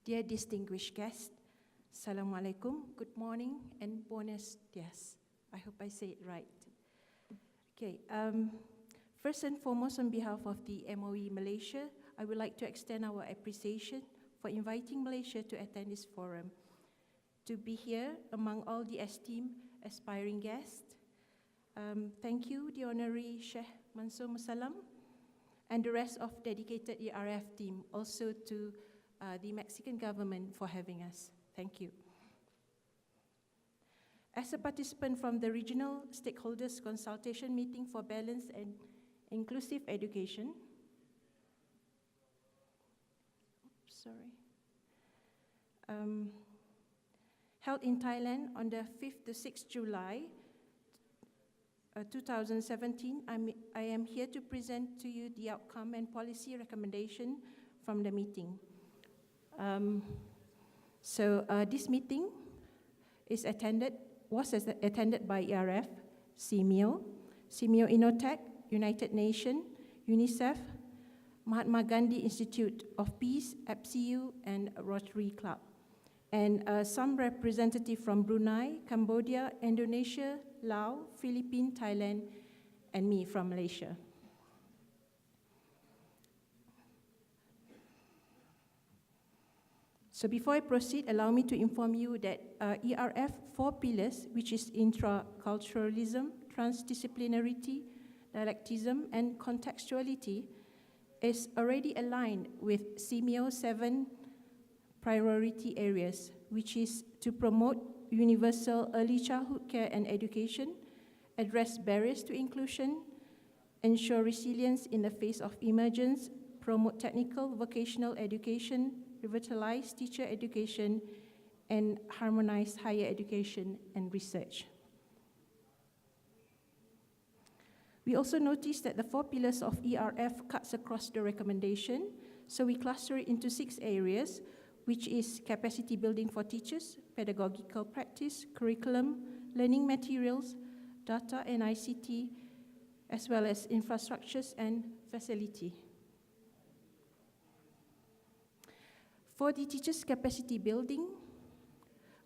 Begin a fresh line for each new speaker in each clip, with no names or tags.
Dear distinguished guests, Assalamualaikum, good morning, and buenos dias. I hope I say it right. Okay, first and foremost, on behalf of the MOE Malaysia, I would like to extend our appreciation for inviting Malaysia to attend this forum. To be here among all the esteemed aspiring guests, thank you, the Honorary Sheikh Mansur Musallam, and the rest of dedicated ERF team, also to the Mexican government for having us. Thank you. As a participant from the Regional Stakeholders Consultation Meeting for Balanced and Inclusive Education, held in Thailand on the 5th to 6th July 2017, I am here to present to you the outcome and policy recommendation from the meeting. This meeting was attended by ERF, CMIO, Innotech, United Nations, UNICEF, Mahatma Gandhi Institute of Peace, FCU, and Rotary Club, and some representative from Brunei, Cambodia, Indonesia, Laos, Philippines, Thailand, and me from Malaysia. So before I proceed, allow me to inform you that ERF 4 pillars, which is intraculturalism, transdisciplinarity, dialectism, and contextuality, is already aligned with CMIO 7 priority areas, which is to promote universal early childhood care and education, address barriers to inclusion, ensure resilience in the face of emergence, promote technical vocational education, revitalize teacher education, and harmonize higher education and research. We also noticed that the 4 pillars of ERF cuts across the recommendation, so we cluster it into 6 areas, which is capacity building for teachers, pedagogical practice, curriculum, learning materials, data and ICT, as well as infrastructures and facility. For the teachers' capacity building,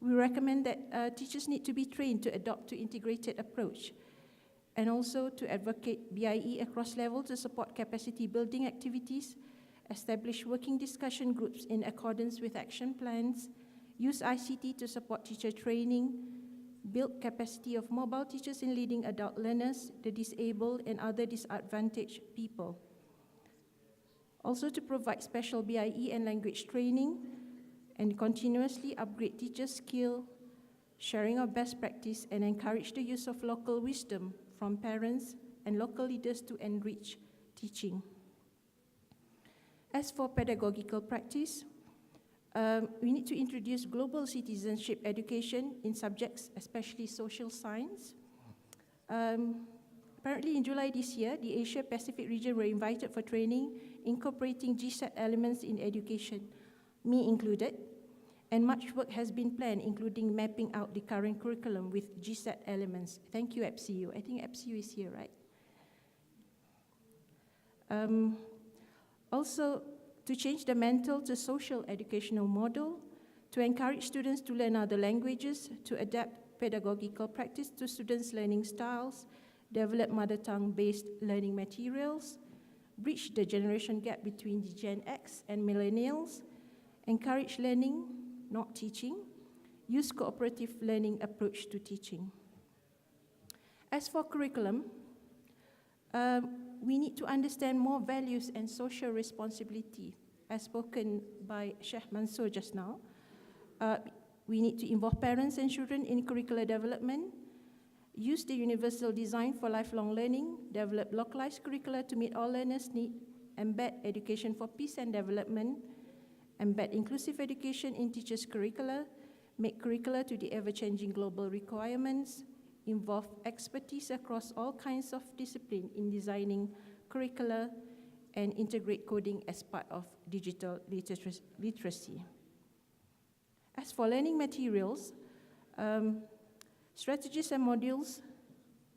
we recommend that teachers need to be trained to adopt to integrated approach, and also to advocate BIE across levels to support capacity building activities, establish working discussion groups in accordance with action plans, use ICT to support teacher training, build capacity of mobile teachers in leading adult learners, the disabled, and other disadvantaged people. Also to provide special BIE and language training, and continuously upgrade teacher skill, sharing of best practice, and encourage the use of local wisdom from parents and local leaders to enrich teaching. As for pedagogical practice, we need to introduce global citizenship education in subjects, especially social science. Apparently in July this year, the Asia-Pacific region were invited for training incorporating GSAT elements in education, me included, and much work has been planned, including mapping out the current curriculum with GSAT elements. Thank you, FCU. I think FCU is here, right? Also, to change the mental to social educational model, to encourage students to learn other languages, to adapt pedagogical practice to students' learning styles, develop mother tongue-based learning materials, bridge the generation gap between the Gen X and millennials, encourage learning, not teaching, use cooperative learning approach to teaching. As for curriculum, we need to understand more values and social responsibility, as spoken by Sheikh Mansur just now. We need to involve parents and children in curricular development, use the universal design for lifelong learning, develop localized curricula to meet all learners' needs, embed education for peace and development, embed inclusive education in teachers' curricula, make curricula to the ever-changing global requirements, involve expertise across all kinds of discipline in designing curricula, and integrate coding as part of digital literacy. As for learning materials, strategies and modules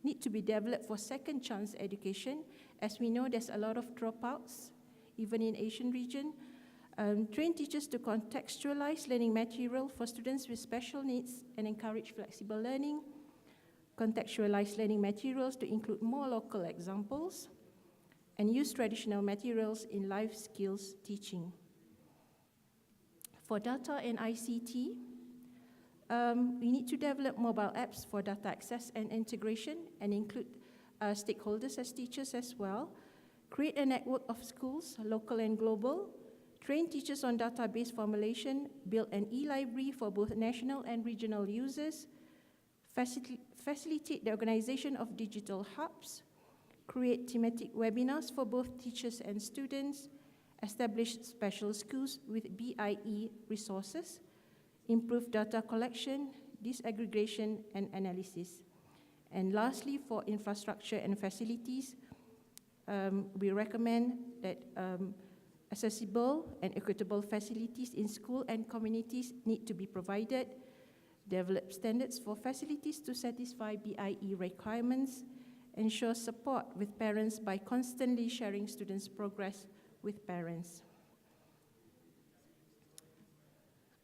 need to be developed for second chance education. As we know, there's a lot of dropouts, even in Asian region. Train teachers to contextualize learning material for students with special needs and encourage flexible learning. Contextualize learning materials to include more local examples. And use traditional materials in life skills teaching. For data and ICT, we need to develop mobile apps for data access and integration and include stakeholders as teachers as well. Create a network of schools, local and global. Train teachers on database formulation. Build an e-library for both national and regional users. Facilitate the organization of digital hubs. Create thematic webinars for both teachers and students. Establish special schools with BIE resources. Improve data collection, disaggregation, and analysis. And lastly, for infrastructure and facilities, we recommend that accessible and equitable facilities in school and communities need to be provided. Develop standards for facilities to satisfy BIE requirements. Ensure support with parents by constantly sharing students' progress with parents.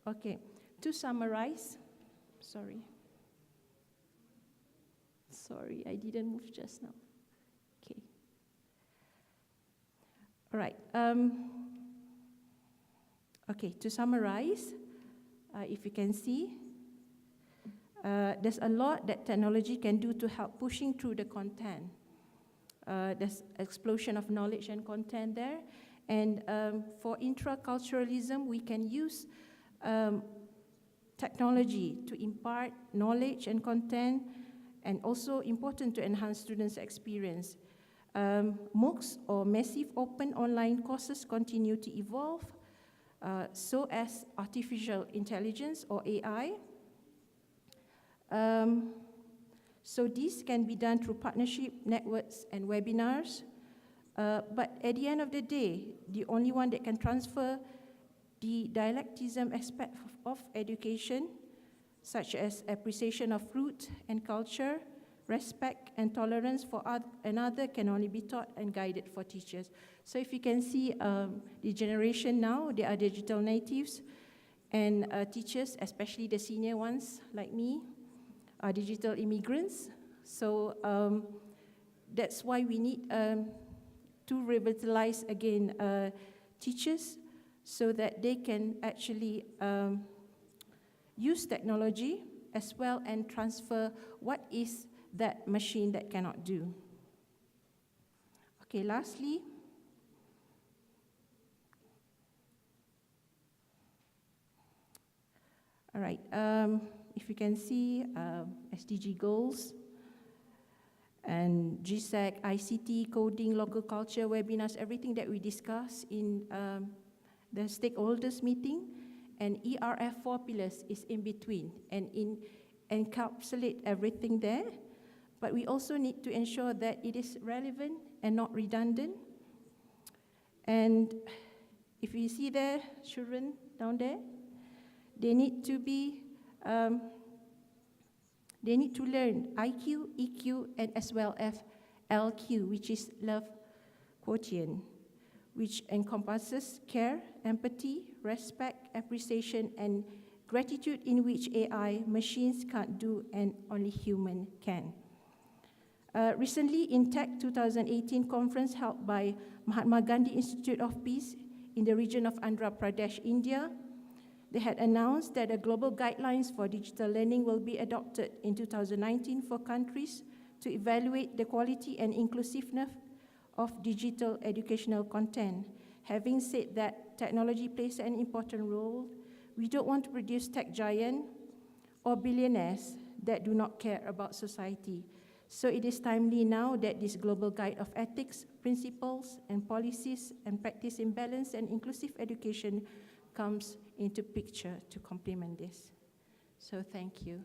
Okay, to summarize, sorry, I didn't move just now. Okay. All right. Okay, to summarize, if you can see, there's a lot that technology can do to help pushing through the content. There's explosion of knowledge and content there. And for intraculturalism, we can use technology to impart knowledge and content, and also important to enhance students' experience. MOOCs, or massive open online courses, continue to evolve, so as artificial intelligence, or AI. So this can be done through partnership, networks, and webinars. But at the end of the day, the only one that can transfer the dialectism aspect of education, such as appreciation of root and culture, respect and tolerance for another, can only be taught and guided for teachers. So if you can see the generation now, they are digital natives, and teachers, especially the senior ones like me, are digital immigrants. So that's why we need to revitalize again teachers so that they can actually use technology as well and transfer what is that machine that cannot do. Okay, lastly, all right, if you can see SDG goals and GSEC, ICT, coding, local culture, webinars, everything that we discuss in the stakeholders meeting, and ERF 4 pillars is in between and encapsulate everything there. But we also need to ensure that it is relevant and not redundant. And if you see there, children down there, they need to be, they need to learn IQ, EQ, and as well as LQ, which is love quotient, which encompasses care, empathy, respect, appreciation, and gratitude, in which AI, machines can't do and only human can. Recently, in Tech 2018 conference held by Mahatma Gandhi Institute of Peace in the region of Andhra Pradesh, India, they had announced that a global guidelines for digital learning will be adopted in 2019 for countries to evaluate the quality and inclusiveness of digital educational content. Having said that, technology plays an important role. We don't want to produce tech giants or billionaires that do not care about society. So it is timely now that this global guide of ethics, principles, and policies and practice in balanced and inclusive education comes into picture to complement this. So thank you.